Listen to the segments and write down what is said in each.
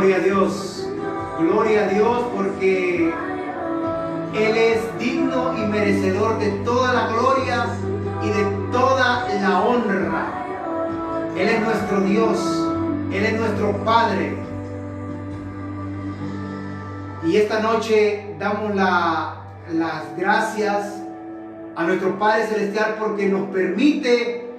Gloria a Dios porque Él es digno y merecedor de toda la gloria y de toda la honra. Él es nuestro Dios, Él es nuestro Padre. Y esta noche damos las gracias a nuestro Padre Celestial porque nos permite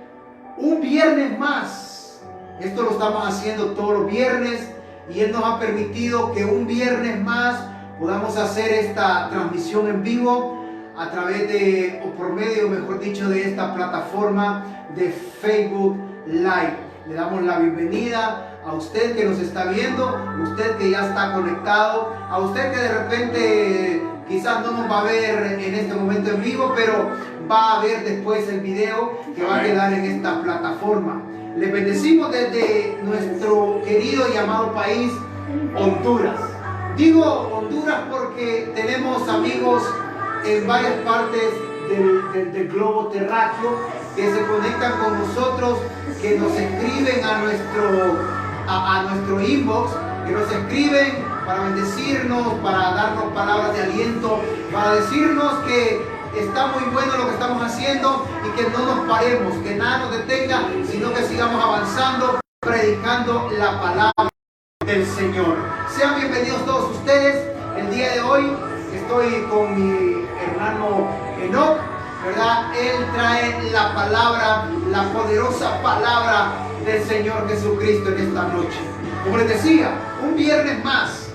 un viernes más. Esto lo estamos haciendo todos los viernes y Él nos ha permitido que un viernes más podamos hacer esta transmisión en vivo a través de, o por medio, mejor dicho, de esta plataforma de Facebook Live. Le damos la bienvenida a usted que nos está viendo, usted que ya está conectado, a usted que de repente quizás no nos va a ver en este momento en vivo, pero va a ver después el video que va a quedar en esta plataforma. Le bendecimos desde nuestro querido y amado país, Honduras. Digo Honduras porque tenemos amigos en varias partes del globo terráqueo que se conectan con nosotros, que nos escriben a nuestro inbox, que nos escriben para bendecirnos, para darnos palabras de aliento, para decirnos que está muy bueno lo que estamos haciendo y que no nos paremos, que nada nos detenga, sino que sigamos avanzando, predicando la palabra del Señor. Sean bienvenidos todos ustedes. El día de hoy estoy con mi hermano Enoch, ¿verdad? Él trae la palabra, la poderosa palabra del Señor Jesucristo en esta noche. Como les decía, un viernes más,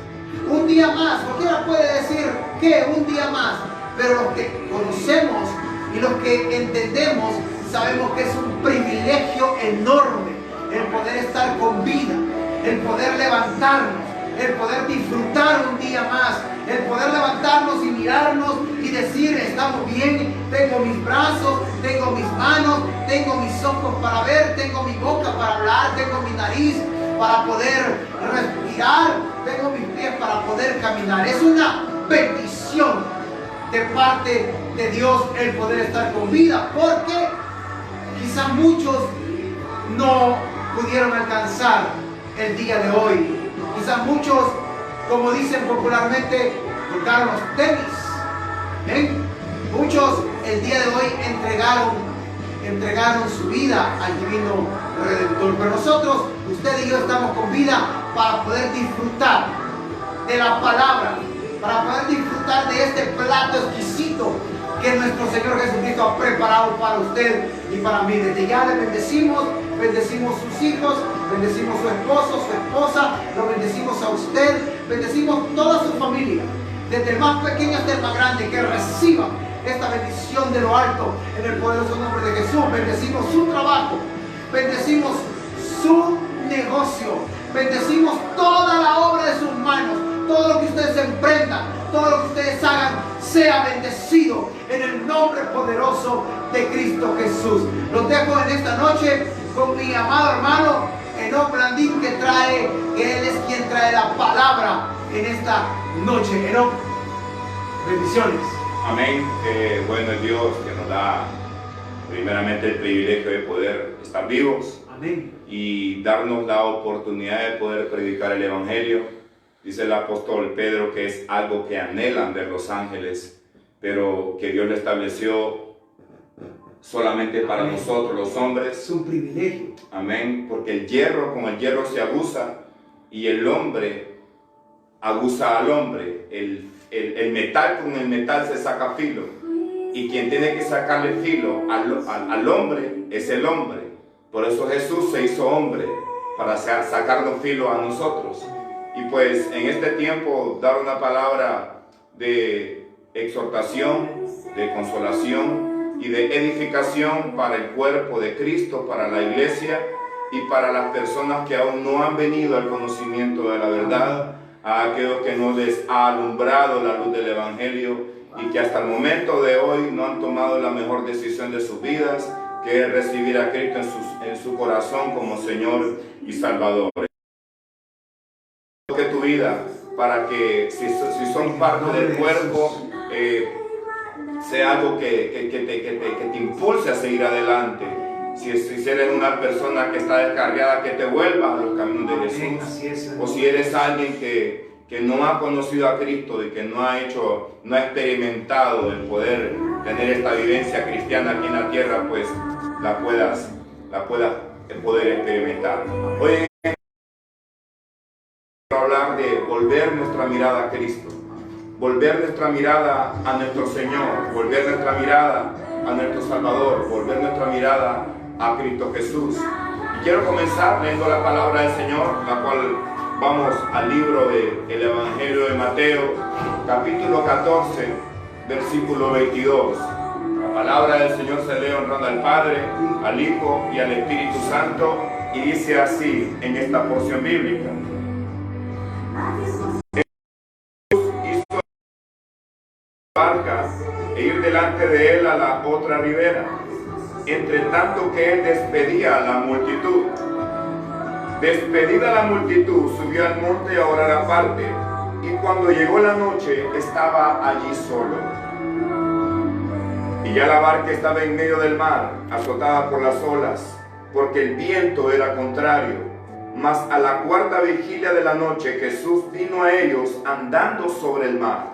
un día más. Cualquiera puede decir que un día más, pero los que conocemos y los que entendemos sabemos que es un privilegio enorme el poder estar con vida, el poder levantarnos, el poder disfrutar un día más, el poder levantarnos y mirarnos y decir: estamos bien, tengo mis brazos, tengo mis manos, tengo mis ojos para ver, tengo mi boca para hablar, tengo mi nariz para poder respirar, tengo mis pies para poder caminar. Es una bendición de parte de Dios el poder estar con vida, porque quizás muchos no pudieron alcanzar el día de hoy. Quizás muchos, como dicen popularmente, colgaron los tenis. Muchos el día de hoy entregaron su vida al divino Redentor. Pero nosotros, usted y yo, estamos con vida para poder disfrutar de la palabra, para poder disfrutar de este plato exquisito que nuestro Señor Jesucristo ha preparado para usted y para mí. Desde ya le bendecimos sus hijos, bendecimos su esposo, su esposa, lo bendecimos a usted, bendecimos toda su familia, desde el más pequeño hasta el más grande, que reciban esta bendición de lo alto en el poderoso nombre de Jesús. Bendecimos su trabajo, bendecimos su negocio, bendecimos toda la obra de sus manos. Todo lo que ustedes emprendan, todo lo que ustedes hagan, sea bendecido en el nombre poderoso de Cristo Jesús. Los dejo en esta noche con mi amado hermano Enoch Blandín, que Él es quien trae la palabra en esta noche. Enoch, bendiciones. Amén. Bueno es Dios que nos da primeramente el privilegio de poder estar vivos. Amén. Y darnos la oportunidad de poder predicar el Evangelio. Dice el apóstol Pedro que es algo que anhelan ver los ángeles, pero que Dios lo estableció solamente para Amén. Nosotros los hombres. Es un privilegio. Amén. Porque el hierro con el hierro se aguza y el hombre aguza al hombre. El metal con el metal se saca filo. Y quien tiene que sacarle filo al hombre es el hombre. Por eso Jesús se hizo hombre, para sacarnos filo a nosotros. Y pues en este tiempo dar una palabra de exhortación, de consolación y de edificación para el cuerpo de Cristo, para la iglesia y para las personas que aún no han venido al conocimiento de la verdad, a aquellos que no les ha alumbrado la luz del Evangelio y que hasta el momento de hoy no han tomado la mejor decisión de sus vidas, que es recibir a Cristo en su corazón como Señor y Salvador. Que tu vida, para que si son parte del cuerpo, sea algo que te impulse a seguir adelante, Si eres una persona que está descarriada, que te vuelvas a los caminos de Amén. Jesús. Así es, O si eres alguien que no ha conocido a Cristo y que no ha experimentado el poder tener esta vivencia cristiana aquí en la tierra, pues la puedas poder experimentar. Hoy quiero hablar de volver nuestra mirada a Cristo, volver nuestra mirada a nuestro Señor, volver nuestra mirada a nuestro Salvador, volver nuestra mirada a Cristo Jesús. Y quiero comenzar leyendo la palabra del Señor, la cual vamos al libro del Evangelio de Mateo, capítulo 14, versículo 22. La palabra del Señor se lee honrando al Padre, al Hijo y al Espíritu Santo, y dice así en esta porción bíblica. Jesús hizo barca e ir delante de él a la otra ribera, entre tanto que él despedía a la multitud. Despedida la multitud, subió al monte a orar aparte, y cuando llegó la noche estaba allí solo. Y ya la barca estaba en medio del mar, azotada por las olas, porque el viento era contrario. Mas a la cuarta vigilia de la noche Jesús vino a ellos andando sobre el mar.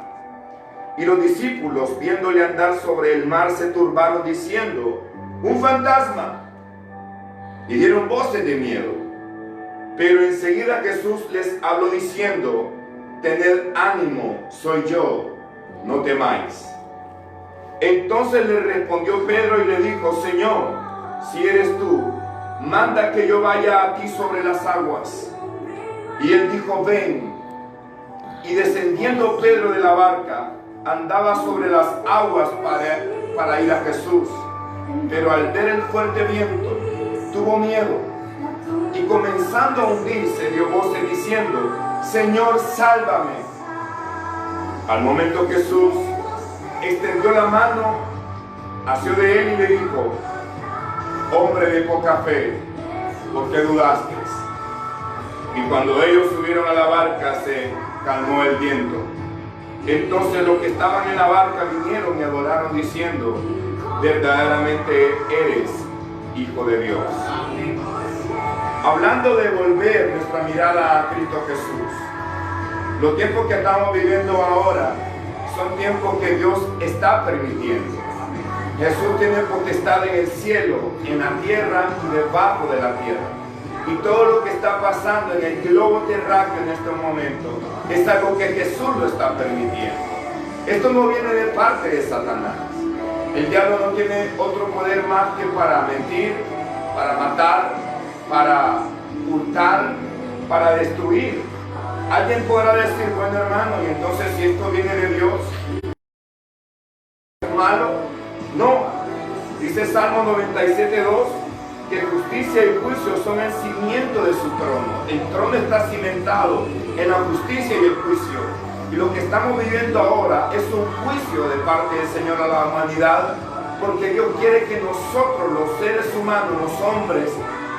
Y los discípulos, viéndole andar sobre el mar, se turbaron diciendo: ¡un fantasma! Y dieron voces de miedo. Pero enseguida Jesús les habló diciendo: tened ánimo, soy yo, no temáis. Entonces le respondió Pedro y le dijo: Señor, si eres tú, manda que yo vaya a ti sobre las aguas. Y él dijo: ven. Y descendiendo Pedro de la barca, andaba sobre las aguas para ir a Jesús. Pero al ver el fuerte viento, tuvo miedo, y comenzando a hundirse, dio voces diciendo: Señor, sálvame. Al momento Jesús extendió la mano, asió de él y le dijo: hombre de poca fe, ¿por qué dudaste? Y cuando ellos subieron a la barca, se calmó el viento. Entonces los que estaban en la barca vinieron y adoraron diciendo: verdaderamente eres Hijo de Dios. Hablando de volver nuestra mirada a Cristo Jesús, los tiempos que estamos viviendo ahora son tiempos que Dios está permitiendo. Jesús tiene potestad en el cielo, en la tierra y debajo de la tierra. Y todo lo que está pasando en el globo terráqueo en este momento es algo que Jesús lo está permitiendo. Esto no viene de parte de Satanás. El diablo no tiene otro poder más que para mentir, para matar, para hurtar, para destruir. Alguien podrá decir: bueno, hermano, y entonces si esto viene de Dios, ¿es malo? No. Dice Salmo 97:2 que justicia y juicio son el cimiento de su trono. El trono está cimentado en la justicia y el juicio. Y lo que estamos viviendo ahora es un juicio de parte del Señor a la humanidad, porque Dios quiere que nosotros, los seres humanos, los hombres,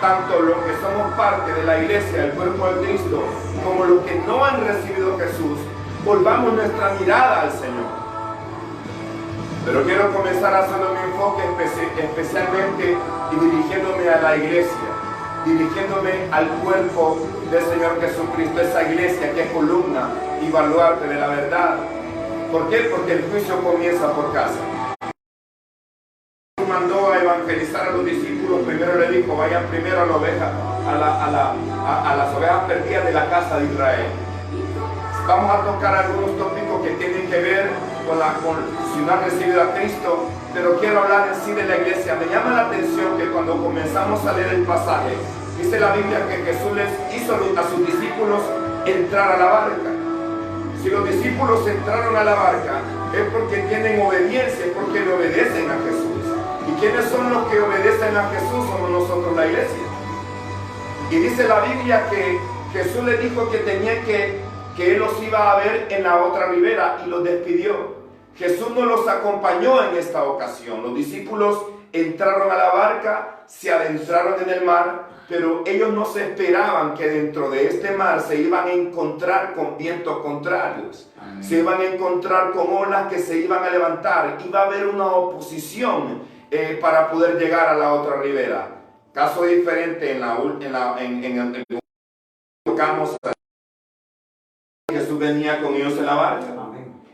tanto los que somos parte de la iglesia, el cuerpo de Cristo, como los que no han recibido a Jesús, volvamos nuestra mirada al Señor. Pero quiero comenzar haciendo mi enfoque especialmente y dirigiéndome a la iglesia, dirigiéndome al cuerpo del Señor Jesucristo, esa iglesia que es columna y baluarte de la verdad. ¿Por qué? Porque el juicio comienza por casa. Mandó a evangelizar a los discípulos. Primero le dijo: vayan primero a la oveja, a las ovejas perdidas de la casa de Israel. Vamos a tocar algunos tópicos que tienen que ver con si no han recibido a Cristo, pero quiero hablar en sí de la iglesia. Me llama la atención que cuando comenzamos a leer el pasaje, dice la Biblia que Jesús les hizo a sus discípulos entrar a la barca. Si los discípulos entraron a la barca, es porque tienen obediencia, es porque le obedecen a Jesús. ¿Y quiénes son los que obedecen a Jesús? Somos nosotros, la iglesia. Y dice la Biblia que Jesús les dijo que tenían que Él los iba a ver en la otra ribera, y los despidió. Jesús no los acompañó en esta ocasión. Los discípulos entraron a la barca, se adentraron en el mar, pero ellos no se esperaban que dentro de este mar se iban a encontrar con vientos contrarios. Amén. Se iban a encontrar con olas que se iban a levantar. Iba a haber una oposición para poder llegar a la otra ribera. Caso diferente en el tocamos, Jesús venía con ellos en la barca.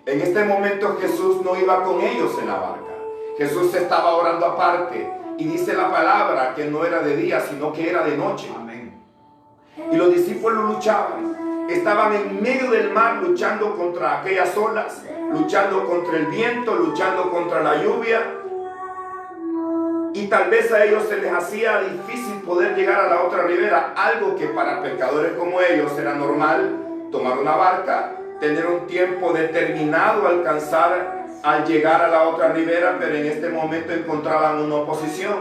En este momento Jesús no iba con ellos en la barca. Jesús estaba orando aparte y dice la palabra que no era de día, sino que era de noche. Y los discípulos luchaban. Estaban en medio del mar luchando contra aquellas olas, luchando contra el viento, luchando contra la lluvia. Y tal vez a ellos se les hacía difícil poder llegar a la otra ribera, algo que para pecadores como ellos era normal, tomar una barca, tener un tiempo determinado, alcanzar al llegar a la otra ribera, pero en este momento encontraban una oposición.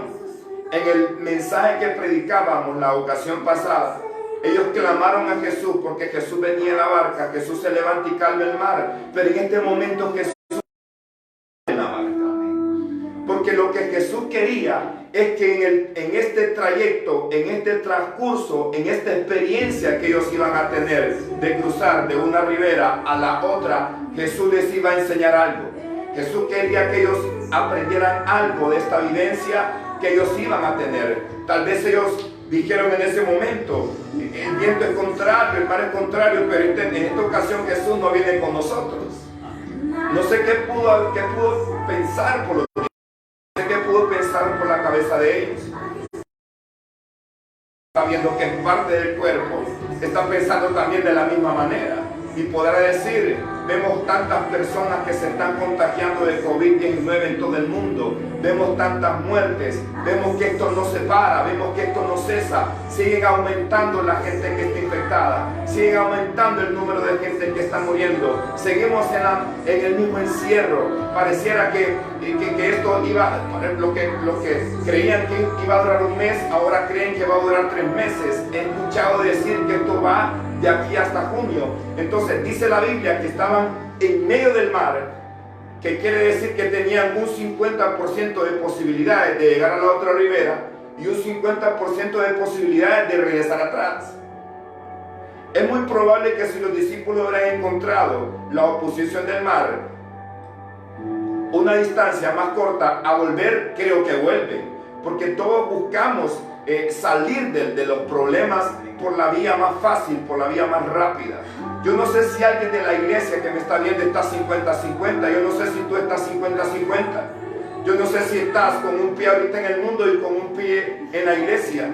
En el mensaje que predicábamos la ocasión pasada, ellos clamaron a Jesús porque Jesús venía en la barca, Jesús se levanta y calma el mar, pero en este momento Jesús en la barca. Porque lo que Jesús quería es que en este trayecto, en este transcurso, en esta experiencia que ellos iban a tener de cruzar de una ribera a la otra, Jesús les iba a enseñar algo. Jesús quería que ellos aprendieran algo de esta vivencia que ellos iban a tener. Tal vez ellos dijeron en ese momento, el viento es contrario, el mar es contrario, pero en esta ocasión Jesús no viene con nosotros. No sé qué pudo pensar por los demás. No sé qué pudo pensar por la cabeza de ellos. Sabiendo que es parte del cuerpo, está pensando también de la misma manera. Y podrá decir, vemos tantas personas que se están contagiando de COVID-19 en todo el mundo, vemos tantas muertes, vemos que esto no se para, vemos que esto no cesa, siguen aumentando la gente que está infectada, siguen aumentando el número de gente que está muriendo, seguimos en el mismo encierro. Pareciera que esto iba, lo que creían que iba a durar un mes, ahora creen que va a durar 3 meses. He escuchado decir que esto va de aquí hasta junio. Entonces dice la Biblia que estaban en medio del mar, que quiere decir que tenían un 50% de posibilidades de llegar a la otra ribera y un 50% de posibilidades de regresar atrás. Es muy probable que si los discípulos hubieran encontrado la oposición del mar, una distancia más corta a volver, creo que vuelven, porque todos buscamos salir de los problemas por la vía más fácil, por la vía más rápida. Yo no sé si alguien de la iglesia que me está viendo está 50-50, yo no sé si tú estás 50-50, yo no sé si estás con un pie ahorita en el mundo y con un pie en la iglesia,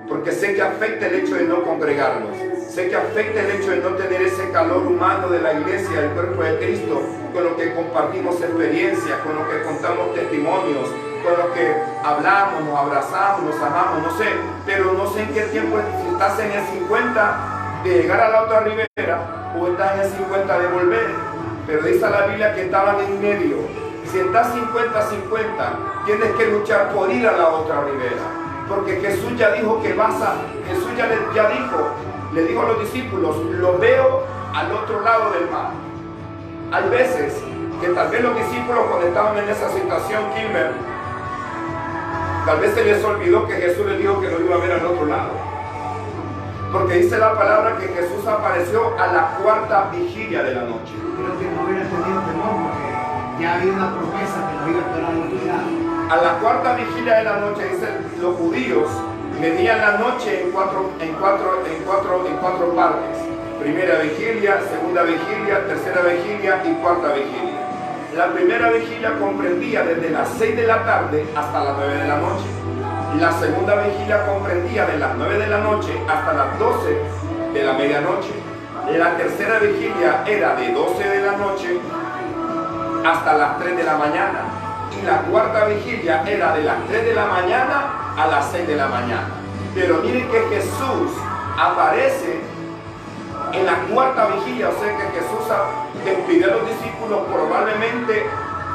porque sé que afecta el hecho de no congregarnos, sé que afecta el hecho de no tener ese calor humano de la iglesia, del cuerpo de Cristo, con lo que compartimos experiencias, con lo que contamos testimonios, con lo que hablamos, nos abrazamos, nos amamos, no sé, pero no sé en qué tiempo, si estás en el 50 de llegar a la otra ribera o estás en el 50 de volver, pero dice la Biblia que estaban en medio. Si estás 50-50, tienes que luchar por ir a la otra ribera, porque Jesús ya dijo que Jesús le dijo a los discípulos, lo veo al otro lado del mar. Hay veces que tal vez los discípulos cuando estaban en esa situación, Kilmer, tal vez se les olvidó que Jesús les dijo que lo iba a ver al otro lado. Porque dice la palabra que Jesús apareció a la 4ª vigilia de la noche. Creo que no hubiera tenido temor porque ya había una promesa que lo iba a esperar al otro lado. A la 4ª vigilia de la noche, dicen los judíos, medían la noche en cuatro partes. Primera vigilia, segunda vigilia, tercera vigilia y 4ª vigilia. La primera vigilia comprendía desde las 6 de la tarde hasta las 9 de la noche. La segunda vigilia comprendía de las 9 de la noche hasta las 12 de la medianoche. La tercera vigilia era de 12 de la noche hasta las 3 de la mañana. Y la 4ª vigilia era de las 3 de la mañana a las 6 de la mañana. Pero miren que Jesús aparece en la 4ª vigilia, o sea que Jesús despidió a los discípulos probablemente,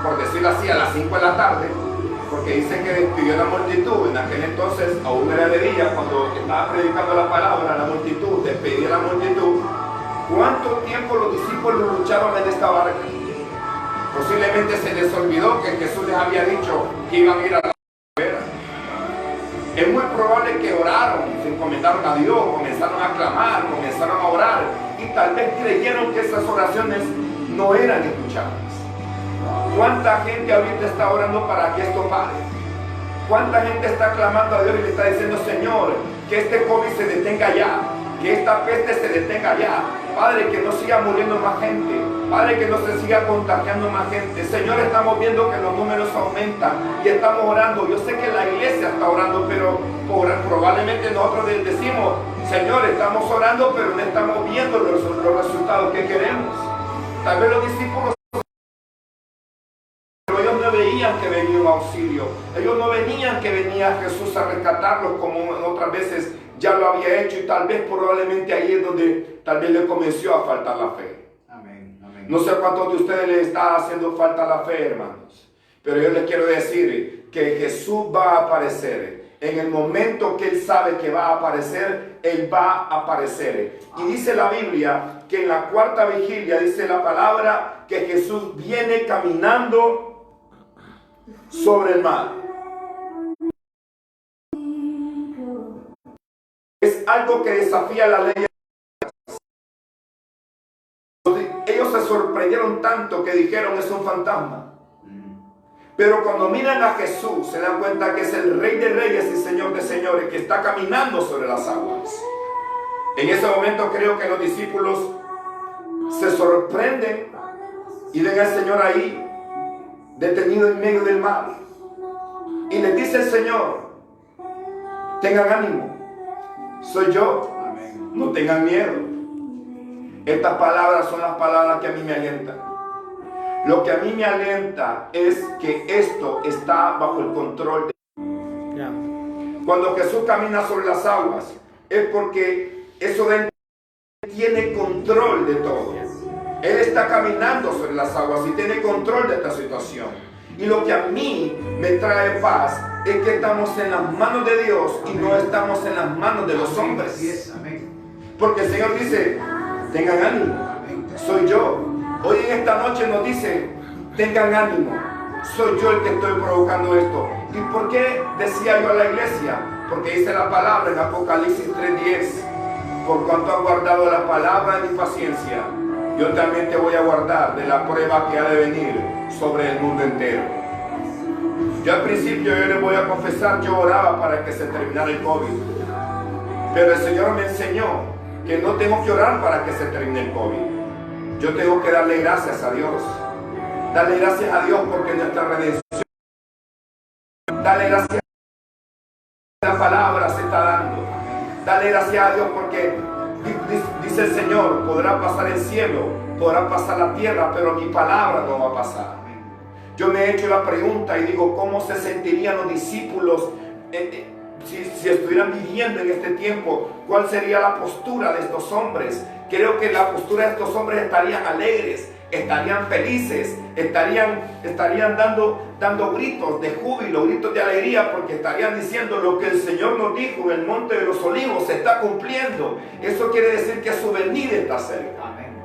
por decirlo así, a las 5 de la tarde, porque dice que despidió a la multitud. En aquel entonces aún era de día, cuando estaba predicando la palabra, la multitud, despidió a la multitud. ¿Cuánto tiempo los discípulos lucharon en esta barca? Posiblemente se les olvidó que Jesús les había dicho que iban a ir a la ribera. Es muy probable que oraron, se encomendaron a Dios, comenzaron a clamar, comenzaron a orar y tal vez creyeron que esas oraciones no eran escuchadas. ¿Cuánta gente ahorita está orando para que esto pare? ¿Cuánta gente está clamando a Dios y le está diciendo, Señor, que este COVID se detenga ya, que esta peste se detenga ya? Padre, que no siga muriendo más gente. Padre, que no se siga contagiando más gente. Señor, estamos viendo que los números aumentan y estamos orando. Yo sé que la iglesia está orando, pero probablemente nosotros decimos, Señor, estamos orando, pero no estamos viendo los resultados que queremos. Tal vez los discípulos, pero ellos no veían que venía un auxilio. Ellos no venían que venía Jesús a rescatarlos como otras veces ya lo había hecho, y tal vez probablemente ahí es donde tal vez le comenzó a faltar la fe. Amén, amén. No sé a cuántos de ustedes les está haciendo falta la fe, hermanos, pero yo les quiero decir que Jesús va a aparecer. En el momento que Él sabe que va a aparecer, Él va a aparecer. Y dice la Biblia que en la cuarta vigilia, dice la palabra, que Jesús viene caminando sobre el mar. Es algo que desafía la ley. Ellos se sorprendieron tanto que dijeron, es un fantasma. Pero cuando miran a Jesús, se dan cuenta que es el Rey de Reyes y Señor de Señores, que está caminando sobre las aguas. En ese momento creo que los discípulos se sorprenden y ven al Señor ahí, detenido en medio del mar. Y les dice el Señor, tengan ánimo. Soy yo, no tengan miedo. Estas palabras son las palabras que a mí me alientan. Lo que a mí me alienta es que esto está bajo el control de... Cuando Jesús camina sobre las aguas, es porque eso de tiene control de todo. Él está caminando sobre las aguas y tiene control de esta situación. Y lo que a mí me trae paz es que estamos en las manos de Dios y no estamos en las manos de los hombres. Porque el Señor dice, tengan ánimo, soy yo. Hoy en esta noche nos dice, tengan ánimo, soy yo el que estoy provocando esto. ¿Y por qué decía yo a la iglesia? Porque dice la palabra en Apocalipsis 3:10, por cuanto has guardado la palabra de mi paciencia, yo también te voy a guardar de la prueba que ha de venir sobre el mundo entero. Yo al principio, yo les voy a confesar, yo oraba para que se terminara el COVID. Pero el Señor me enseñó que no tengo que orar para que se termine el COVID. Yo tengo que darle gracias a Dios. Darle gracias a Dios porque nuestra redención. Darle gracias a Dios porque la palabra se está dando. Darle gracias a Dios porque dice el Señor, podrá pasar el cielo, podrá pasar la tierra, pero mi palabra no va a pasar. Yo me he hecho la pregunta y digo, ¿cómo se sentirían los discípulos si estuvieran viviendo en este tiempo? ¿Cuál sería la postura de estos hombres? Creo que la postura de estos hombres estarían alegres, estarían felices, estarían dando gritos de júbilo, gritos de alegría, porque estarían diciendo lo que el Señor nos dijo en el Monte de los Olivos se está cumpliendo. Eso quiere decir que su venida está cerca. Amén.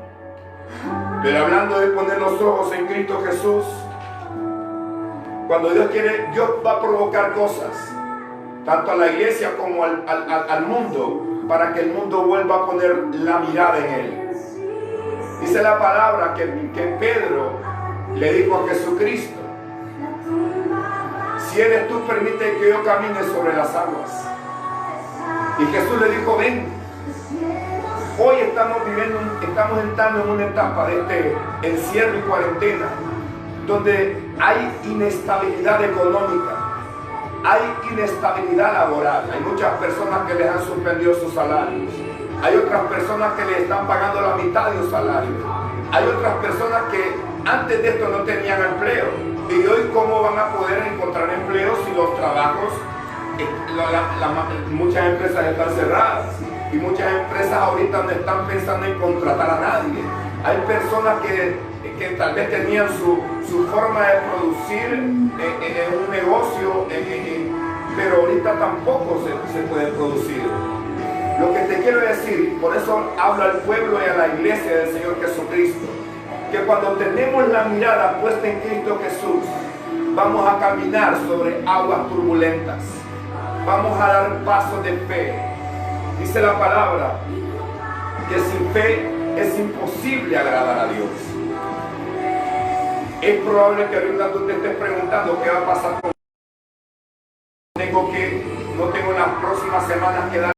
Pero hablando de poner los ojos en Cristo Jesús, cuando Dios quiere, Dios va a provocar cosas, tanto a la iglesia como al mundo, para que el mundo vuelva a poner la mirada en Él. Dice la palabra que Pedro le dijo a Jesucristo, si eres tú, permite que yo camine sobre las aguas. Y Jesús le dijo, ven. Hoy estamos entrando en una etapa de este encierro y cuarentena, donde hay inestabilidad económica, hay inestabilidad laboral. Hay muchas personas que les han suspendido sus salarios. Hay otras personas que les están pagando la mitad de un salario. Hay otras personas que antes de esto no tenían empleo. Y hoy, ¿cómo van a poder encontrar empleo si los trabajos, muchas empresas están cerradas? Y muchas empresas ahorita no están pensando en contratar a nadie. Hay personas que tal vez tenían su forma de producir en un negocio, pero ahorita tampoco se puede producir. Lo que te quiero decir, por eso hablo al pueblo y a la iglesia del Señor Jesucristo, que cuando tenemos la mirada puesta en Cristo Jesús, vamos a caminar sobre aguas turbulentas, vamos a dar pasos de fe. Dice la palabra que sin fe es imposible agradar a Dios. Es probable que ahorita tú te estés preguntando qué va a pasar con hermanas que dan.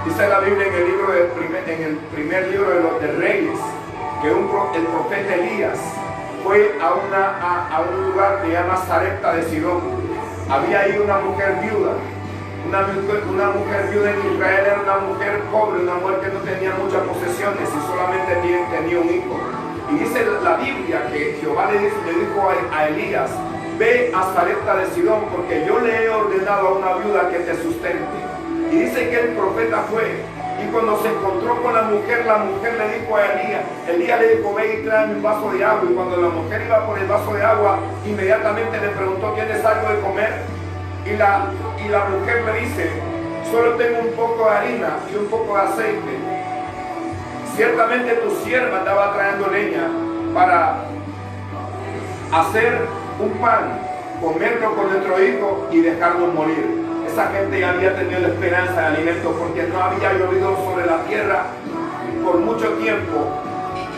Dice la Biblia en el primer libro de Reyes, que el profeta Elías fue a un lugar que se llama Sarepta de Sidón. Había ahí una mujer viuda. Una mujer viuda en Israel era una mujer pobre, una mujer que no tenía muchas posesiones y solamente tenía un hijo. Y dice la Biblia que Jehová le dijo a Elías: ve a Sarepta de Sidón, porque yo le he ordenado a una viuda que te sustente. Y dice que el profeta fue, y cuando se encontró con la mujer le dijo a Elías le dijo: ve y tráeme un vaso de agua. Y cuando la mujer iba por el vaso de agua, inmediatamente le preguntó: ¿tienes algo de comer? Y la mujer le dice: solo tengo un poco de harina y un poco de aceite. Ciertamente tu sierva andaba trayendo leña para hacer un pan, comerlo con nuestro hijo y dejarlo morir. Esa gente ya había tenido la esperanza de alimento, porque no había llovido sobre la tierra por mucho tiempo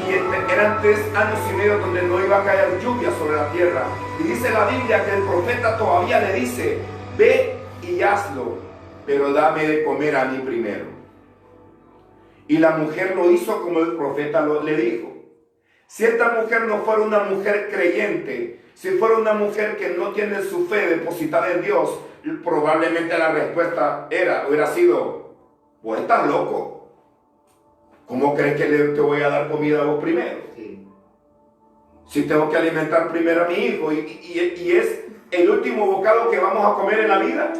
y eran 3 años y medio donde no iba a caer lluvia sobre la tierra. Y dice la Biblia que el profeta todavía le dice: ve y hazlo, pero dame de comer a mí primero. Y la mujer lo hizo como el profeta le dijo. Si esta mujer no fuera una mujer creyente, si fuera una mujer que no tiene su fe depositada en Dios, probablemente la respuesta hubiera sido: pues estás loco. ¿Cómo crees que te voy a dar comida a vos primero? Sí. Si tengo que alimentar primero a mi hijo y es el último bocado que vamos a comer en la vida.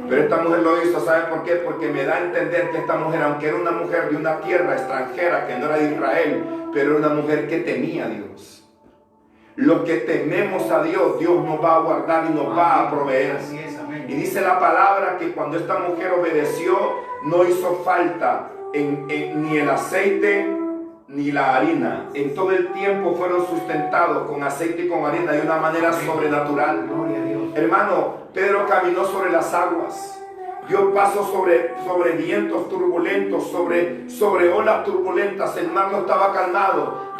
Pero esta mujer lo hizo, ¿sabe por qué? Porque me da a entender que esta mujer, aunque era una mujer de una tierra extranjera que no era de Israel, pero era una mujer que temía a Dios. Los que tememos a Dios, Dios nos va a guardar y nos va a proveer. Y dice la palabra que cuando esta mujer obedeció, no hizo falta ni el aceite ni la harina. En todo el tiempo fueron sustentados con aceite y con harina de una manera sobrenatural. Gloria a Dios. Hermano, Pedro caminó sobre las aguas. Dio paso sobre vientos turbulentos, sobre olas turbulentas. El mar no estaba calmado.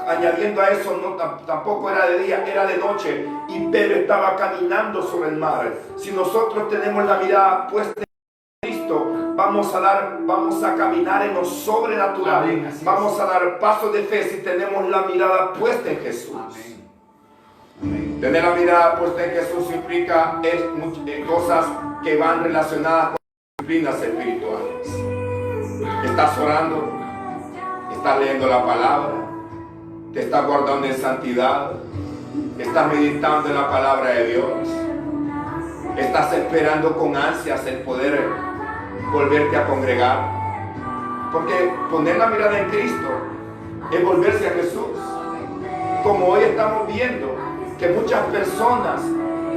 Añadiendo a eso, tampoco era de día, era de noche. Y Pedro estaba caminando sobre el mar. Si nosotros tenemos la mirada puesta en Cristo, vamos a caminar en lo sobrenatural. Amén, vamos a dar pasos de fe si tenemos la mirada puesta en Jesús. Amén. Amén. Tener la mirada puesta en Jesús implica cosas que van relacionadas con disciplinas espirituales. Estás orando, estás leyendo la palabra, te estás guardando en santidad, estás meditando en la palabra de Dios, estás esperando con ansias el poder volverte a congregar. Porque poner la mirada en Cristo es volverse a Jesús. Como hoy estamos viendo que muchas personas,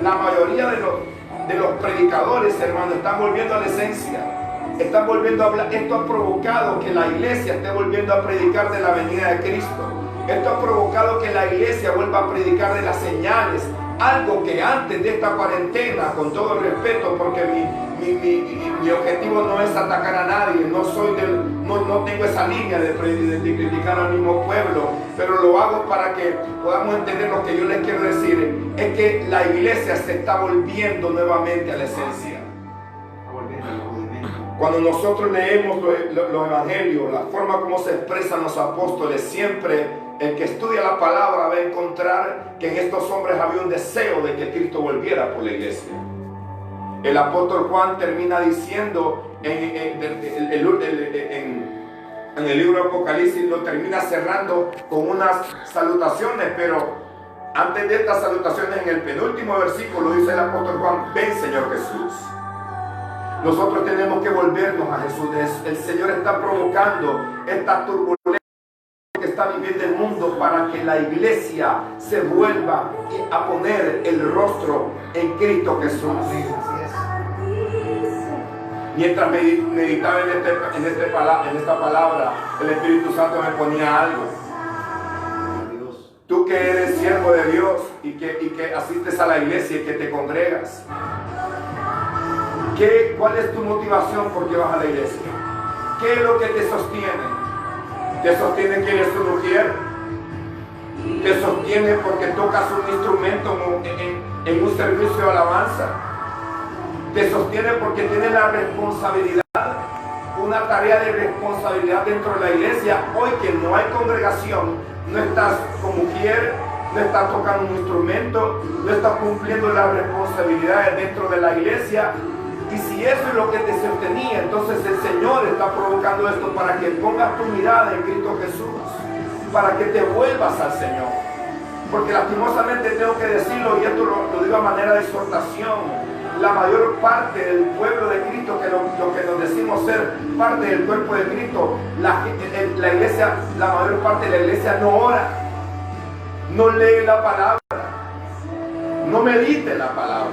la mayoría de los predicadores, hermanos, están volviendo a la esencia, están volviendo a hablar. Esto ha provocado que la iglesia esté volviendo a predicar de la venida de Cristo. Esto ha provocado que la iglesia vuelva a predicar de las señales, algo que antes de esta cuarentena, con todo el respeto, porque mi objetivo no es atacar a nadie, no tengo esa línea de criticar al mismo pueblo, pero lo hago para que podamos entender lo que yo les quiero decir, es que la iglesia se está volviendo nuevamente a la esencia. Cuando nosotros leemos los evangelios, la forma como se expresan los apóstoles, siempre el que estudia la palabra va a encontrar que en estos hombres había un deseo de que Cristo volviera por la iglesia. El apóstol Juan termina diciendo en el libro de Apocalipsis, lo termina cerrando con unas salutaciones, pero antes de estas salutaciones, en el penúltimo versículo, dice el apóstol Juan: ven, Señor Jesús. Nosotros tenemos que volvernos a Jesús. El Señor está provocando esta turbulencia que está viviendo el mundo para que la iglesia se vuelva a poner el rostro en Cristo Jesús. Mientras meditaba en esta palabra, el Espíritu Santo me ponía algo. Tú que eres siervo de Dios y que asistes a la iglesia y que te congregas, ¿cuál es tu motivación por qué vas a la iglesia? ¿Qué es lo que te sostiene? ¿Te sostiene que eres tu mujer? ¿Te sostiene porque tocas un instrumento en un servicio de alabanza? Te sostiene porque tienes la responsabilidad, una tarea de responsabilidad dentro de la iglesia. Hoy que no hay congregación, no estás como mujer, no estás tocando un instrumento, no estás cumpliendo las responsabilidades dentro de la iglesia. Y si eso es lo que te sostenía, entonces el Señor está provocando esto para que pongas tu mirada en Cristo Jesús, para que te vuelvas al Señor. Porque lastimosamente tengo que decirlo, y esto lo digo a manera de exhortación, la mayor parte del pueblo de Cristo, que lo que nos decimos ser parte del cuerpo de Cristo, la iglesia, la mayor parte de la iglesia no ora, no lee la palabra, no medite la palabra.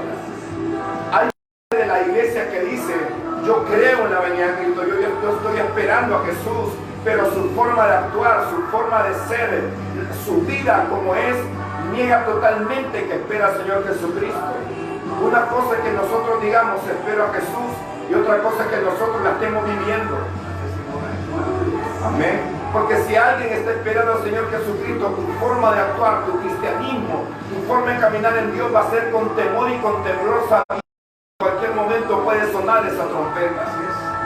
Hay parte de la iglesia que dice, yo creo en la venida de Cristo, yo estoy esperando a Jesús, pero su forma de actuar, su forma de ser, su vida como es, niega totalmente que espera al Señor Jesucristo. Una cosa es que nosotros digamos espero a Jesús y otra cosa es que nosotros la estemos viviendo. Amén. Porque si alguien está esperando al Señor Jesucristo, tu forma de actuar, tu cristianismo, tu forma de caminar en Dios va a ser con temor y con temor. En cualquier momento puede sonar esa trompeta.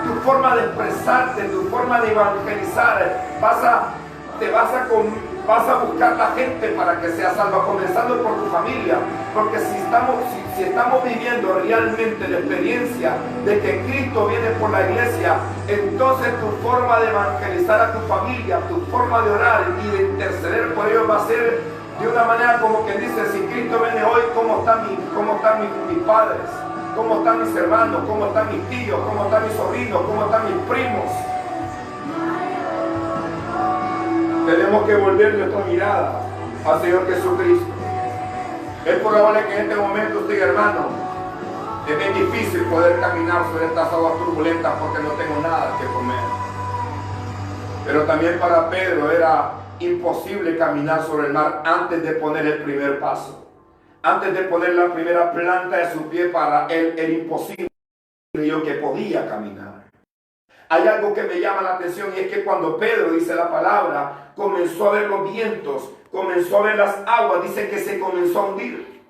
Tu forma de expresarte, tu forma de evangelizar, vas a buscar la gente para que sea salva, comenzando por tu familia. Porque si estamos viviendo realmente la experiencia de que Cristo viene por la iglesia, entonces tu forma de evangelizar a tu familia, tu forma de orar y de interceder por ellos va a ser de una manera como que dice, si Cristo viene hoy, ¿cómo están mis padres? ¿Cómo están mis hermanos? ¿Cómo están mis tíos? ¿Cómo están mis sobrinos? ¿Cómo están mis primos? Tenemos que volver nuestra mirada al Señor Jesucristo. Es probable que en este momento usted, hermano, es bien difícil poder caminar sobre estas aguas turbulentas porque no tengo nada que comer. Pero también para Pedro era imposible caminar sobre el mar antes de poner el primer paso. Antes de poner la primera planta de su pie, para él era imposible. Creyó que podía caminar. Hay algo que me llama la atención y es que cuando Pedro, dice la palabra, comenzó a ver los vientos, comenzó a ver las aguas, dice que se comenzó a hundir.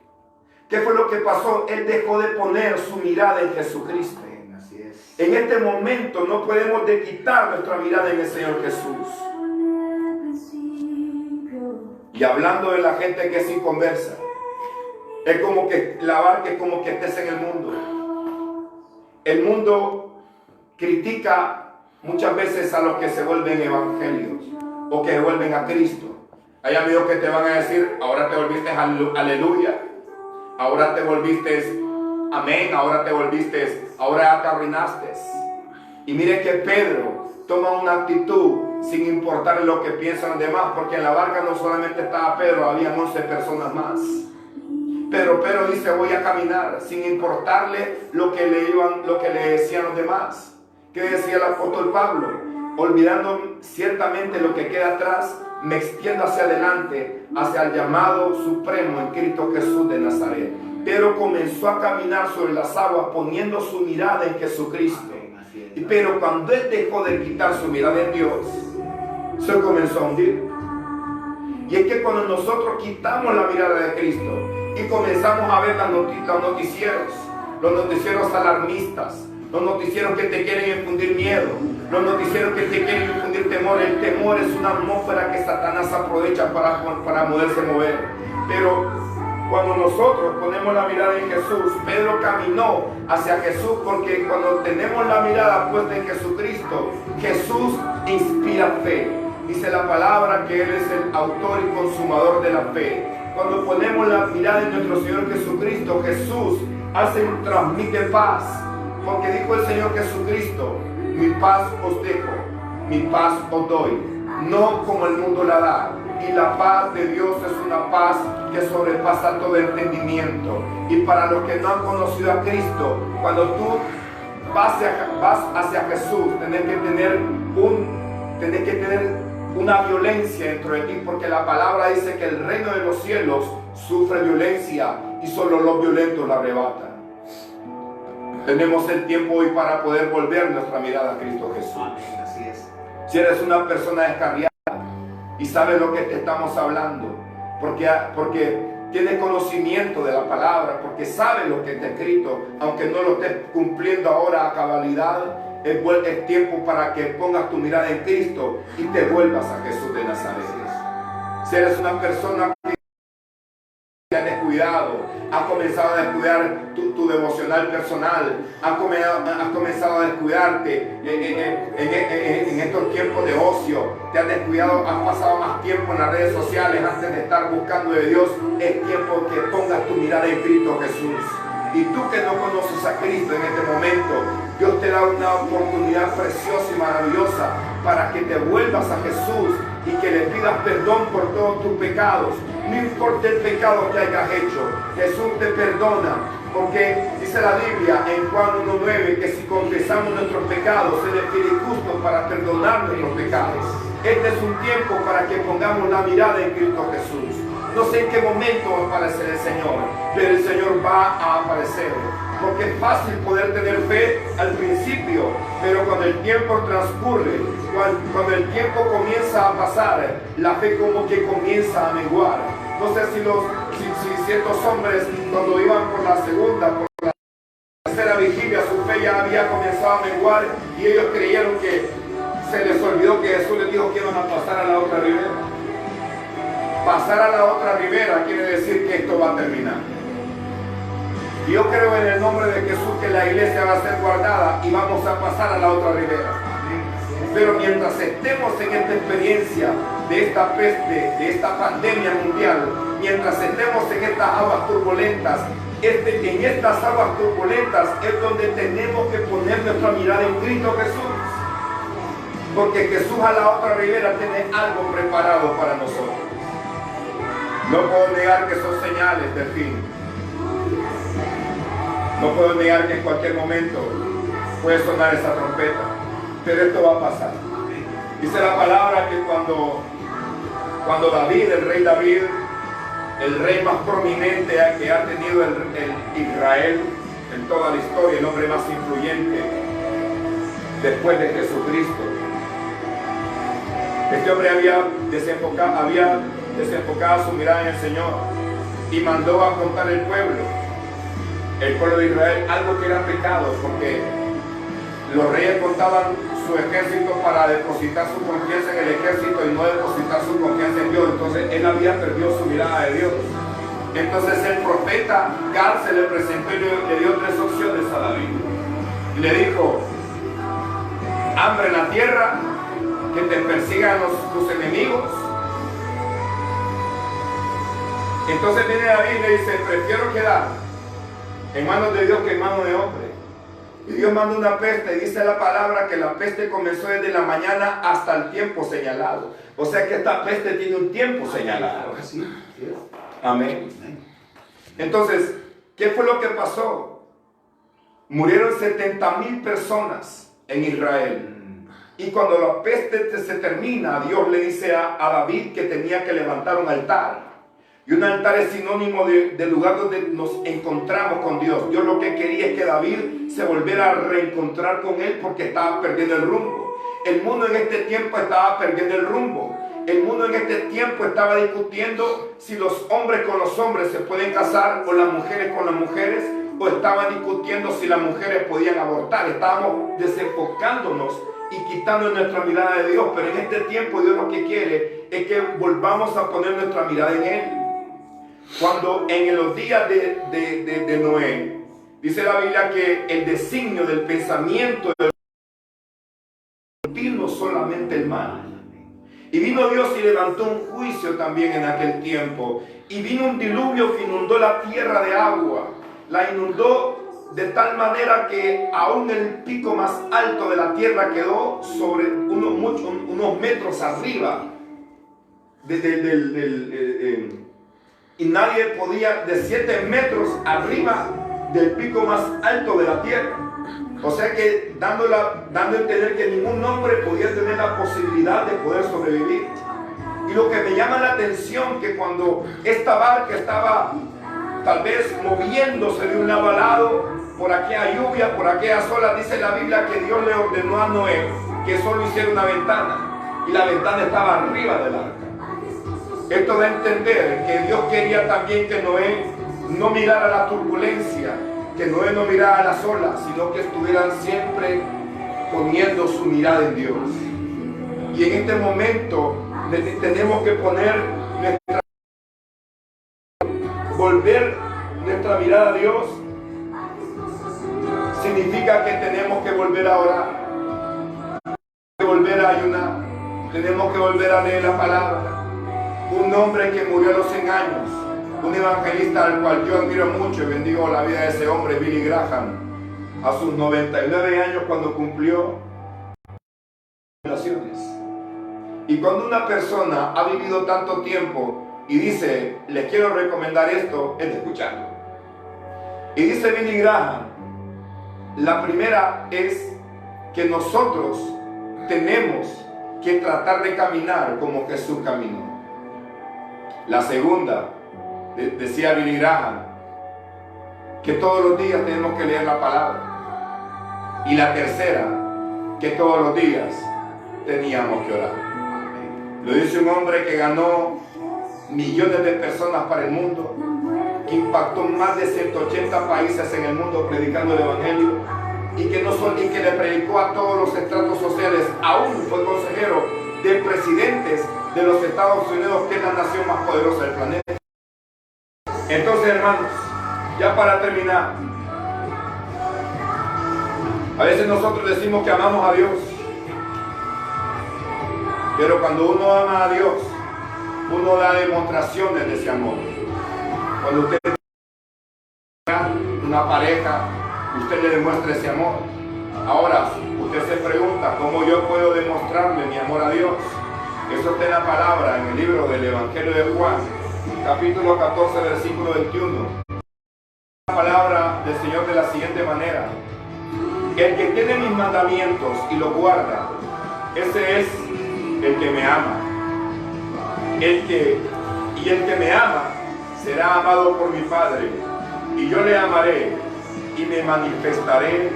¿Qué fue lo que pasó? Él dejó de poner su mirada en Jesucristo. Así es. En este momento no podemos de quitar nuestra mirada en el Señor Jesús. Y hablando de la gente que es inconversa, es como que la barca es como que estés en el mundo. El mundo critica muchas veces a los que se vuelven evangelios o que vuelven a Cristo. Hay amigos que te van a decir, ahora te volviste aleluya, ahora te volviste amén, ahora te arruinaste. Y mire que Pedro toma una actitud sin importar lo que piensan los demás, porque en la barca no solamente estaba Pedro, había 11 personas más. Pero Pedro dice, voy a caminar sin importarle lo que le decían los demás. ¿Qué decía el apóstol Pablo? Olvidando ciertamente lo que queda atrás, me extiendo hacia adelante, hacia el llamado supremo en Cristo Jesús de Nazaret. Pedro comenzó a caminar sobre las aguas poniendo su mirada en Jesucristo. Pero cuando él dejó de quitar su mirada en Dios, se comenzó a hundir. Y es que cuando nosotros quitamos la mirada de Cristo y comenzamos a ver los noticieros alarmistas, los noticieros que te quieren infundir miedo, los noticieros que te quieren infundir temor. El temor es una atmósfera que Satanás aprovecha para mover. Pero cuando nosotros ponemos la mirada en Jesús, Pedro caminó hacia Jesús, porque cuando tenemos la mirada puesta en Jesucristo, Jesús inspira fe. Dice la palabra que Él es el autor y consumador de la fe. Cuando ponemos la mirada en nuestro Señor Jesucristo, Jesús transmite paz. Porque dijo el Señor Jesucristo, mi paz os dejo, mi paz os doy, no como el mundo la da. Y la paz de Dios es una paz que sobrepasa todo entendimiento. Y para los que no han conocido a Cristo, cuando tú vas hacia Jesús, tenés que tener una violencia dentro de ti, porque la palabra dice que el reino de los cielos sufre violencia y solo los violentos la arrebatan. Tenemos el tiempo hoy para poder volver nuestra mirada a Cristo Jesús. Así es. Si eres una persona descarriada y sabes lo que te estamos hablando, porque tiene conocimiento de la palabra, porque sabe lo que está escrito, aunque no lo estés cumpliendo ahora a cabalidad. Es tiempo para que pongas tu mirada en Cristo y te vuelvas a Jesús de Nazaret. Si eres una persona que te ha descuidado, has comenzado a descuidar tu devocional personal, has comenzado a descuidarte en estos tiempos de ocio, te has descuidado, has pasado más tiempo en las redes sociales antes de estar buscando de Dios, es tiempo que pongas tu mirada en Cristo Jesús. Y tú que no conoces a Cristo en este momento, Dios te da una oportunidad preciosa y maravillosa para que te vuelvas a Jesús y que le pidas perdón por todos tus pecados. No importa el pecado que hayas hecho, Jesús te perdona, porque dice la Biblia en Juan 1:9 que si confesamos nuestros pecados, Él es fiel y justo para perdonar nuestros pecados. Este es un tiempo para que pongamos la mirada en Cristo Jesús. No sé en qué momento va a aparecer el Señor, pero el Señor va a aparecer. Porque es fácil poder tener fe al principio, pero cuando el tiempo transcurre, cuando el tiempo comienza a pasar, la fe como que comienza a menguar. No sé si ciertos hombres cuando iban por la segunda, por la tercera vigilia, su fe ya había comenzado a menguar y ellos creyeron que se les olvidó que Jesús les dijo que iban a pasar a la otra ribera. Pasar a la otra ribera quiere decir que esto va a terminar. Y yo creo en el nombre de Jesús que la iglesia va a ser guardada y vamos a pasar a la otra ribera. Pero mientras estemos en esta experiencia de esta peste, de esta pandemia mundial, mientras estemos en estas aguas turbulentas, en estas aguas turbulentas es donde tenemos que poner nuestra mirada en Cristo Jesús. Porque Jesús a la otra ribera tiene algo preparado para nosotros. No puedo negar que son señales del fin. No puedo negar que en cualquier momento puede sonar esa trompeta. Pero esto va a pasar. Dice la palabra que cuando David, el rey David, el rey más prominente que ha tenido el Israel en toda la historia, el hombre más influyente después de Jesucristo, este hombre había desenfocado su mirada en el Señor y mandó a contar el pueblo de Israel, algo que era pecado, porque los reyes contaban su ejército para depositar su confianza en el ejército y no depositar su confianza en Dios. Entonces él había perdido su mirada de Dios. Entonces el profeta Gad se le presentó y le dio tres opciones a David. Y le dijo: hambre en la tierra, que te persigan tus enemigos. Entonces viene David y le dice: prefiero quedar en manos de Dios que en manos de hombre. Y Dios mandó una peste, y dice la palabra que la peste comenzó desde la mañana hasta el tiempo señalado. O sea que esta peste tiene un tiempo señalado. Amén. Entonces, ¿qué fue lo que pasó? Murieron 70,000 personas en Israel. Y cuando la peste se termina, Dios le dice a David que tenía que levantar un altar. Y un altar es sinónimo del lugar donde nos encontramos con Dios. Dios lo que quería es que David se volviera a reencontrar con Él, porque estaba perdiendo el rumbo. El mundo en este tiempo estaba perdiendo el rumbo. El mundo en este tiempo estaba discutiendo si los hombres con los hombres se pueden casar o las mujeres con las mujeres, o estaban discutiendo si las mujeres podían abortar. Estábamos desenfocándonos y quitando nuestra mirada de Dios. Pero en este tiempo Dios lo que quiere es que volvamos a poner nuestra mirada en Él. Cuando en los días de Noé, dice la Biblia que el designio del pensamiento vino solamente el mal. Y vino Dios y levantó un juicio también en aquel tiempo. Y vino un diluvio que inundó la tierra de agua. La inundó de tal manera que aún el pico más alto de la tierra quedó sobre unos metros arriba y nadie podía, de 7 metros arriba del pico más alto de la tierra. O sea que dando a entender que ningún hombre podía tener la posibilidad de poder sobrevivir. Y lo que me llama la atención, que cuando esta barca estaba tal vez moviéndose de un lado a lado, por aquella lluvia, por aquellas olas, dice la Biblia que Dios le ordenó a Noé que solo hiciera una ventana, y la ventana estaba arriba del arca. Esto da a entender que Dios quería también que Noé no mirara la turbulencia, que Noé no mirara las olas, sino que estuvieran siempre poniendo su mirada en Dios. Y en este momento tenemos que volver nuestra mirada a Dios. Significa que tenemos que volver a orar, que volver a ayunar, tenemos que volver a leer la palabra. Un hombre que murió a los 100 años, un evangelista al cual yo admiro mucho y bendigo la vida de ese hombre, Billy Graham, a sus 99 años cuando cumplió relaciones. Y cuando una persona ha vivido tanto tiempo y dice, les quiero recomendar esto, es de escucharlo. Y dice Billy Graham, la primera es que nosotros tenemos que tratar de caminar como Jesús caminó. La segunda, decía Billy Graham, que todos los días tenemos que leer la palabra. Y la tercera, que todos los días teníamos que orar. Lo dice un hombre que ganó millones de personas para el mundo, que impactó más de 180 países en el mundo predicando el evangelio, y que le predicó a todos los estratos sociales. Aún fue consejero de presidentes de los Estados Unidos, que es la nación más poderosa del planeta. Entonces, hermanos, ya para terminar, a veces nosotros decimos que amamos a Dios, pero cuando uno ama a Dios, uno da demostraciones de ese amor. Cuando usted una pareja, usted le demuestra ese amor. Ahora, usted se pregunta, ¿cómo yo puedo demostrarle mi amor a Dios? Eso está en la palabra, en el libro del Evangelio de Juan, capítulo 14, versículo 21. La palabra del Señor de la siguiente manera: el que tiene mis mandamientos y los guarda, ese es el que me ama. El que me ama será amado por mi Padre, y yo le amaré y me manifestaré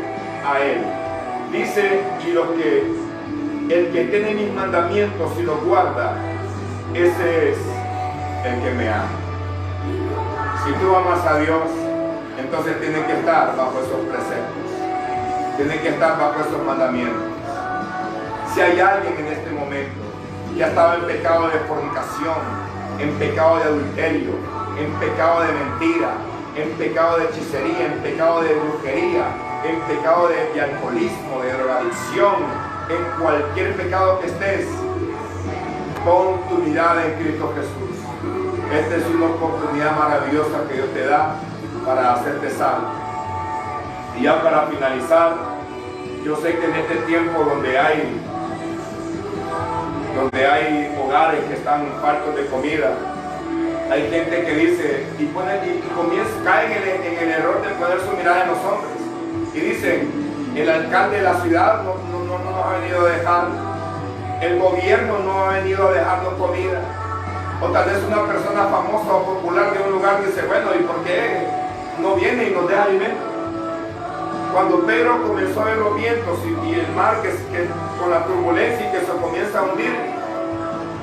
a él. Dice, el que tiene mis mandamientos y los guarda, ese es el que me ama. Si tú amas a Dios, entonces tienes que estar bajo esos preceptos, tienes que estar bajo esos mandamientos. Si hay alguien en este momento que ha estado en pecado de fornicación, en pecado de adulterio, en pecado de mentira, en pecado de hechicería, en pecado de brujería, en pecado de alcoholismo, de drogadicción, en cualquier pecado que estés, pon tu mirada en Cristo Jesús. Esta es una oportunidad maravillosa que Dios te da para hacerte salvo. Y ya para finalizar, yo sé que en este tiempo donde hay hogares que están faltos de comida, hay gente que dice caen en el error de poner su mirada en los hombres y dicen, el alcalde de la ciudad no nos ha venido a dejar, el gobierno no ha venido a dejarnos comida, o tal vez una persona famosa o popular de un lugar dice, bueno, ¿y por qué no viene y nos deja alimento? Cuando Pedro comenzó a ver los vientos y el mar que con la turbulencia y que se comienza a hundir,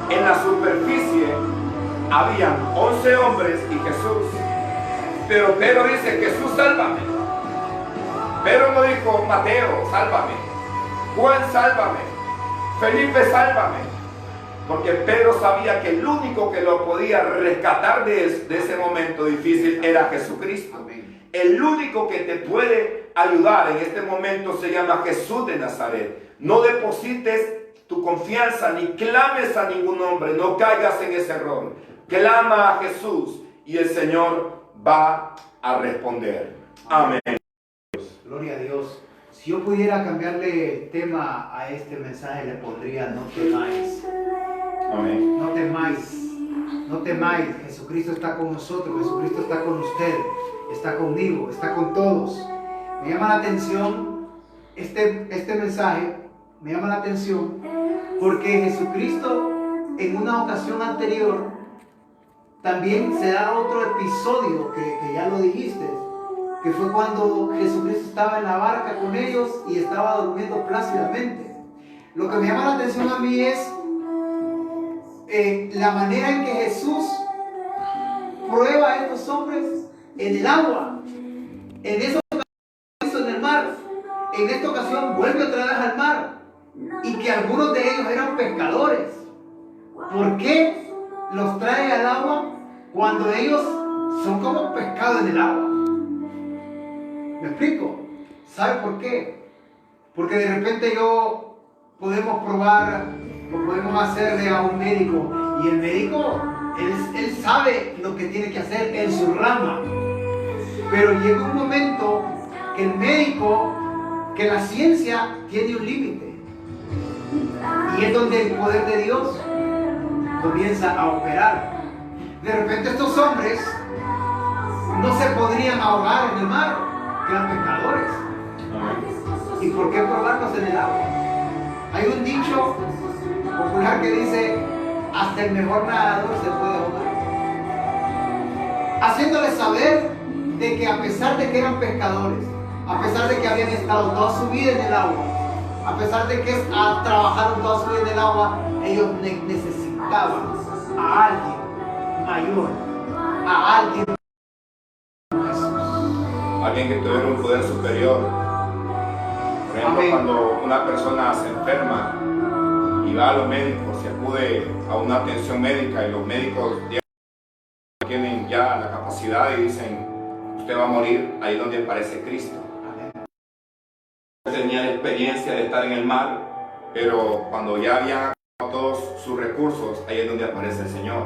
en la superficie habían 11 hombres y Jesús. Pero Pedro dice, Jesús, sálvame. Pedro no dijo, Mateo, sálvame. Juan, sálvame. Felipe, sálvame. Porque Pedro sabía que el único que lo podía rescatar de ese momento difícil era Jesucristo. Amén. El único que te puede ayudar en este momento se llama Jesús de Nazaret. No deposites tu confianza ni clames a ningún hombre, no caigas en ese error. Clama a Jesús y el Señor va a responder. Amén. Gloria a Dios. Si yo pudiera cambiarle el tema a este mensaje, le pondría: no temáis. Amén. No temáis. No temáis. Jesucristo está con nosotros. Jesucristo está con usted. Está conmigo. Está con todos. Me llama la atención este mensaje. Me llama la atención porque Jesucristo, en una ocasión anterior, también se da otro episodio que ya lo dijiste, que fue cuando Jesucristo estaba en la barca con ellos y estaba durmiendo plácidamente. Lo que me llama la atención a mí es la manera en que Jesús prueba a estos hombres en el agua. En esa ocasión hizo en el mar. En esta ocasión vuelve otra vez al mar. Y que algunos de ellos eran pescadores. ¿Por qué los trae al agua cuando ellos son como pescado en el agua? ¿Me explico? ¿Sabe por qué? Porque de repente podemos probar o podemos hacerle a un médico, y el médico, él sabe lo que tiene que hacer en su rama, pero llega un momento que el médico, que la ciencia tiene un límite, y es donde el poder de Dios comienza a operar. De repente estos hombres no se podrían ahogar en el mar, que eran pescadores. ¿Y por qué probarlos en el agua? Hay un dicho popular que dice: hasta el mejor nadador se puede ahogar. Haciéndoles saber de que a pesar de que eran pescadores, a pesar de que habían estado toda su vida en el agua, a pesar de que trabajaron toda su vida en el agua, ellos necesitaban a alguien mayor, a alguien como Jesús. Alguien que tuviera un poder superior. Por ejemplo, Amén. cuando una persona se enferma y va a los médicos, se acude a una atención médica y los médicos tienen ya la capacidad y dicen: usted va a morir, ahí donde aparece Cristo. Tenía la experiencia de estar en el mar, pero cuando ya habían acabado todos sus recursos, ahí es donde aparece el Señor.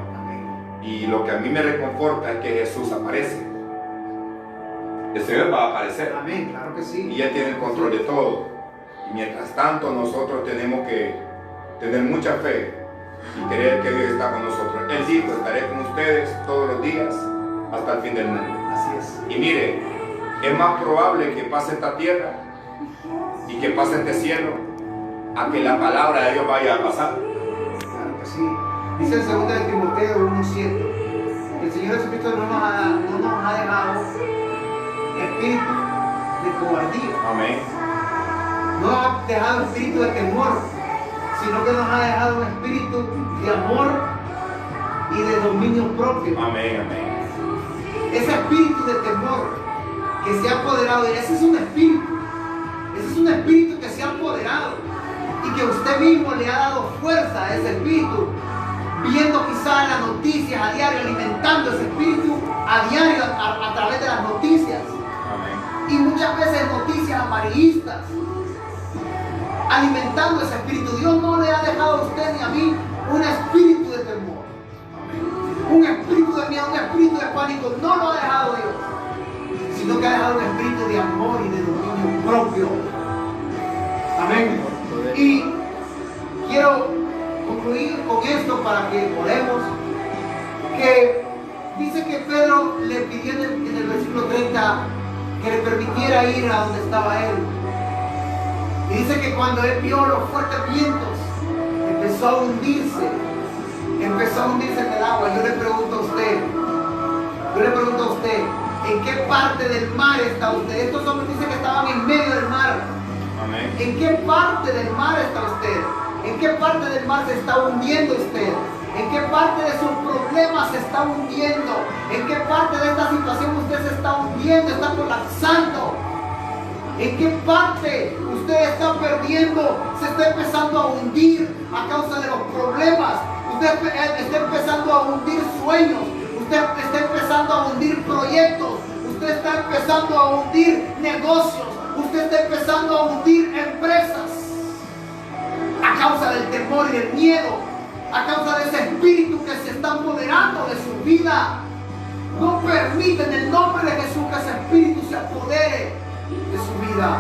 Y lo que a mí me reconforta es que Jesús aparece. El Señor va a aparecer. Amén, claro que sí. Y Él tiene el control de todo. Y mientras tanto nosotros tenemos que tener mucha fe y creer que Dios está con nosotros. Él dijo: estaré con ustedes todos los días hasta el fin del mundo. Así es. Y mire, es más probable que pase esta tierra y que pase este cielo a que la palabra de Dios vaya a pasar. Claro que sí. Dice en 2 de Timoteo 1:7 que el Señor Jesucristo no nos ha dejado espíritu de cobardía. Amén. No nos ha dejado espíritu de temor, sino que nos ha dejado un espíritu de amor y de dominio propio. Amén, amén. Ese espíritu de temor que se ha apoderado, y ese es un espíritu que se ha apoderado y que usted mismo le ha dado fuerza a ese espíritu, viendo quizás las noticias a diario, alimentando ese espíritu a diario a través de las noticias. Amén. Y muchas veces noticias amarillistas, alimentando ese espíritu. Dios no le ha dejado a usted ni a mí un espíritu de temor, un espíritu de miedo, un espíritu de pánico. No lo ha dejado Dios, sino que ha dejado un espíritu de amor y de dominio propio. Amén. Y quiero concluir con esto para que oremos, que dice que Pedro le pidió en el versículo 30 que le permitiera ir a donde estaba él. Y dice que cuando él vio los fuertes vientos, empezó a hundirse en el agua. Yo le pregunto a usted, ¿en qué parte del mar está usted? Estos hombres dicen que estaban en medio del mar. Amén. ¿En qué parte del mar está usted? ¿En qué parte del mar se está hundiendo usted? ¿En qué parte de sus problemas se está hundiendo? ¿En qué parte de esta situación usted se está hundiendo, está colapsando? ¿En qué parte usted está perdiendo, se está empezando a hundir a causa de los problemas? Usted está empezando a hundir sueños, usted está empezando a hundir proyectos, usted está empezando a hundir negocios, usted está empezando a hundir empresas a causa del temor y del miedo, a causa de ese espíritu que se está apoderando de su vida. No permite en el nombre de Jesús que ese espíritu se apodere de su vida.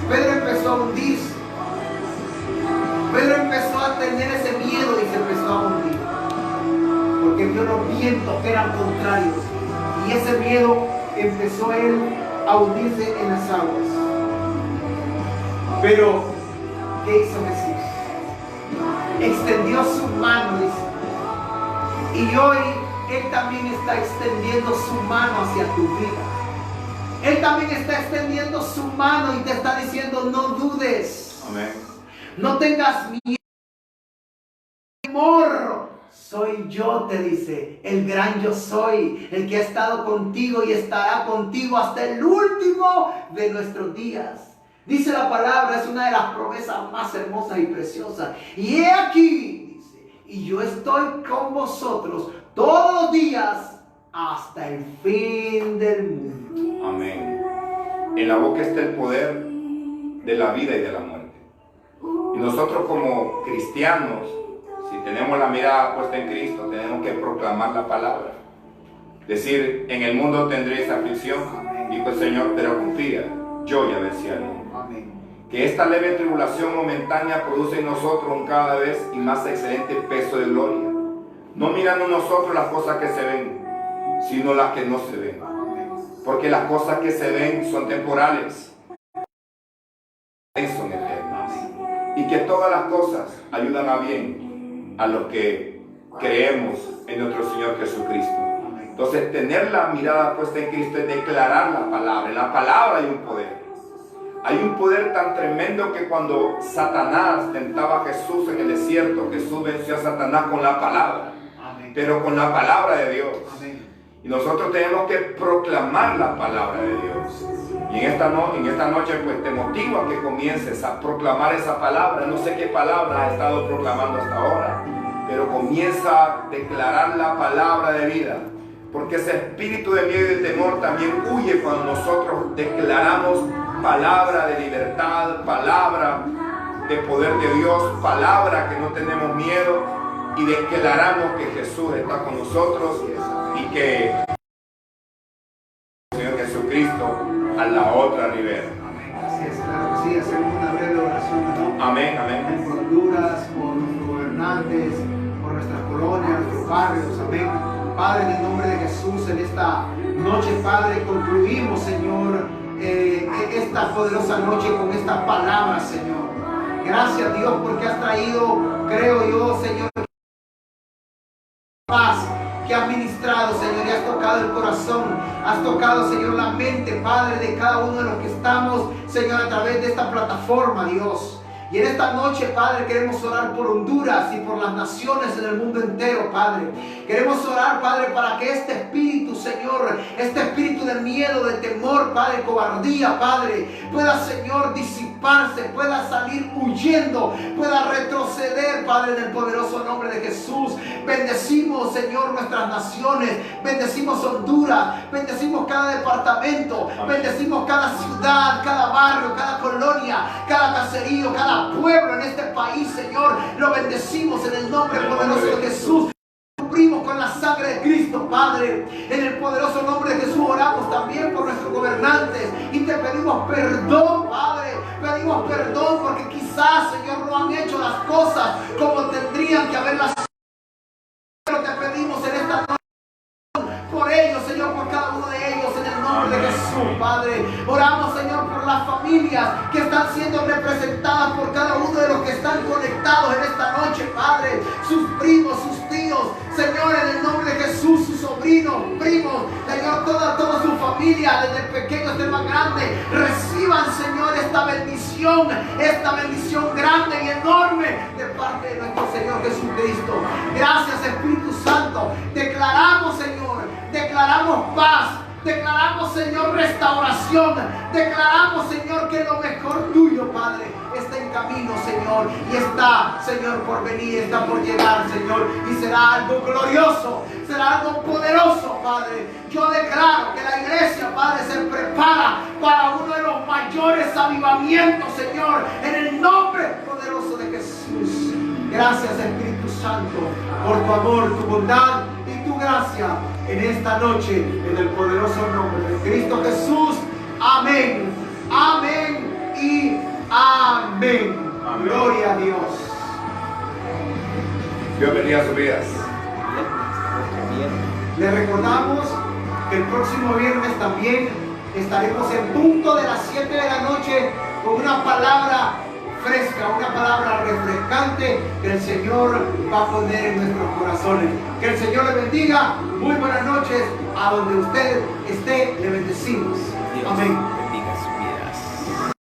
Pedro empezó a hundirse. Pedro empezó a tener ese miedo y se empezó a hundir, porque vio los vientos que eran contrarios, y ese miedo empezó él a hundirse en las aguas. Pero ¿qué hizo Jesús? Extendió su mano, dice, y hoy Él también está extendiendo su mano hacia tu vida. Él también está extendiendo su mano y te está diciendo: no dudes. Amén. No tengas miedo, temor. Soy yo, te dice, el gran yo soy, el que ha estado contigo y estará contigo hasta el último de nuestros días. Dice la palabra, es una de las promesas más hermosas y preciosas. Y he aquí, dice, y yo estoy con vosotros todos los días hasta el fin del mundo. Amén. En la boca está el poder de la vida y de la muerte. Y nosotros como cristianos, si tenemos la mirada puesta en Cristo, tenemos que proclamar la palabra. Decir, en el mundo tendréis aflicción, dijo el Señor, pero confía, yo ya vencí al mundo. Que esta leve tribulación momentánea produce en nosotros un cada vez y más excelente peso de gloria. No mirando nosotros las cosas que se ven, sino las que no se ven. Porque las cosas que se ven son temporales, son eternas. Y que todas las cosas ayudan a bien a los que creemos en nuestro Señor Jesucristo. Entonces, tener la mirada puesta en Cristo es declarar la palabra. En la palabra hay un poder. Hay un poder tan tremendo que cuando Satanás tentaba a Jesús en el desierto, Jesús venció a Satanás con la palabra. Pero con la palabra de Dios. Y nosotros tenemos que proclamar la palabra de Dios. Y en esta noche pues te motivo a que comiences a proclamar esa palabra. No sé qué palabra has estado proclamando hasta ahora, pero comienza a declarar la palabra de vida. Porque ese espíritu de miedo y de temor también huye cuando nosotros declaramos palabra de libertad, palabra de poder de Dios, palabra que no tenemos miedo y declaramos que Jesús está con nosotros y que el Señor Jesucristo a la otra ribera. Así es, claro que sí, hacemos una breve oración, ¿no? Amén, amén. Por Honduras, por nuestros gobernantes, por nuestras colonias, nuestros barrios, amén. Padre, en el nombre de Jesús, en esta noche, Padre, concluimos, Señor, esta poderosa noche con esta palabra, Señor. Gracias, Dios, porque has traído, creo yo, Señor, paz que has ministrado, Señor, y has tocado el corazón, has tocado, Señor, la mente, Padre, de cada uno de los que estamos, Señor, a través de esta plataforma, Dios. Y en esta noche, Padre, queremos orar por Honduras y por las naciones en el mundo entero, Padre. Queremos orar, Padre, para que este espíritu, Señor, este espíritu de miedo, de temor, Padre, cobardía, Padre, pueda, Señor, disiparse, pueda salir huyendo, pueda retroceder, Padre, en el poderoso nombre de Jesús. Bendecimos, Señor, nuestras naciones, bendecimos Honduras, bendecimos cada departamento, bendecimos cada ciudad, cada barrio, cada colonia, cada caserío, cada pueblo en este país, Señor. Lo bendecimos en el nombre poderoso de Jesús. Cubrimos con la sangre de Cristo, Padre. En el poderoso nombre de Jesús oramos también por nuestros gobernantes y te pedimos perdón, Padre. Pedimos perdón porque quizás, Señor, no han hecho las cosas como tendrían que haberlas hecho. Pero te pedimos en esta noche por ellos, Señor, por cada uno de ellos, en el nombre de Jesús, Padre. Oramos, Señor, por las familias que están siendo representadas por cada uno de los que están conectados en esta noche, Padre. Sus primos, sus tíos, Señor, en el nombre de Jesús, sus sobrinos, primos, Señor, toda su familia, desde el pequeño hasta el más grande, reciban, Señor, esta bendición grande y enorme de parte de nuestro Señor Jesucristo. Gracias, Espíritu Santo. Declaramos, Señor, declaramos paz. Declaramos, Señor, restauración. Declaramos, Señor, que lo mejor tuyo, Padre, está en camino, Señor. Y está, Señor, por venir, está por llegar, Señor. Y será algo glorioso, será algo poderoso, Padre. Yo declaro que la iglesia, Padre, se prepara para uno de los mayores avivamientos, Señor, en el nombre poderoso de Jesús. Gracias, Espíritu Santo, por tu amor, tu bondad y tu gracia en esta noche, en el poderoso nombre de Cristo Jesús. Amén, amén y amén. Amén. Gloria a Dios. Dios bendiga sus vidas. Les recordamos que el próximo viernes también estaremos en punto de las 7 de la noche con una palabra fresca, una palabra refrescante que el Señor va a poner en nuestros corazones. Que el Señor le bendiga. Muy buenas noches. A donde usted esté, le bendecimos. Amén.